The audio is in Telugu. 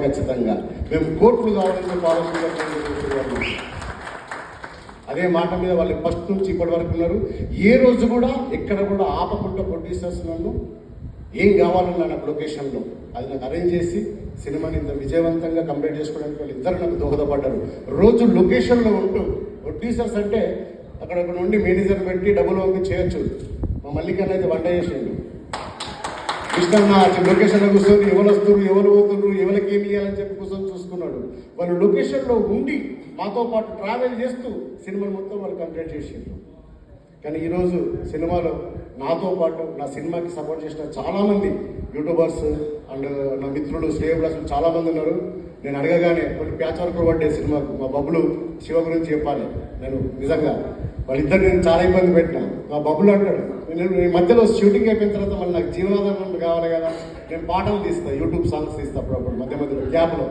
ఖచ్చితంగా. మేము కోట్లు కావాలని చెప్పి ఆలోచించాలి. అదే మాట మీద వాళ్ళు ఫస్ట్ నుంచి ఇప్పటి వరకు ఉన్నారు. ఏ రోజు కూడా ఎక్కడ కూడా ఆపకుండా ప్రొడ్యూసర్స్ నన్ను ఏం కావాలన్నా నాకు లొకేషన్లో అది నాకు అరేంజ్ చేసి సినిమాని ఇంత విజయవంతంగా కంప్లీట్ చేసుకోవడానికి వాళ్ళు ఇద్దరు నాకు దోహదపడ్డారు. రోజు లొకేషన్లో ఉంటూ ప్రొడ్యూసర్స్ అంటే అక్కడ నుండి మేనేజర్ పెట్టి డబ్బులు పంపి చేయొచ్చు. మా మల్లికన్న అయితే వంట చేసిండు. ఇష్టం లొకేషన్లో కూర్చొని ఎవరు వస్తున్నారు, ఎవరు పోతున్నారు, ఎవరికి ఏమి ఇవ్వాలని చెప్పి కూర్చొని చూసుకున్నాడు. వాళ్ళు లొకేషన్లో ఉండి మాతో పాటు ట్రావెల్ చేస్తూ సినిమాను మొత్తం వాళ్ళు కంప్లీట్ చేసిండ్రు. కానీ ఈరోజు సినిమాలో నాతో పాటు నా సినిమాకి సపోర్ట్ చేసిన చాలామంది యూట్యూబర్స్ అండ్ నా మిత్రులు శ్రేయబ్లాసులు చాలామంది ఉన్నారు. నేను అడగగానే కొన్ని ప్యాచ్ వర్క్ పడ్డే సినిమాకు మా బబ్బులు శివ గురించి చెప్పాలి. నేను నిజంగా వాళ్ళిద్దరు నేను చాలా ఇబ్బంది పెట్టినా. మా బబ్బులు అంటాడు, నేను ఈ మధ్యలో షూటింగ్ అయిపోయిన తర్వాత మళ్ళీ నాకు జీవనాధారం కావాలి కదా, నేను పాటలు తీస్తాను, యూట్యూబ్ సాంగ్స్ తీస్తాను అప్పుడప్పుడు మధ్య మధ్యలో గ్యాప్లో.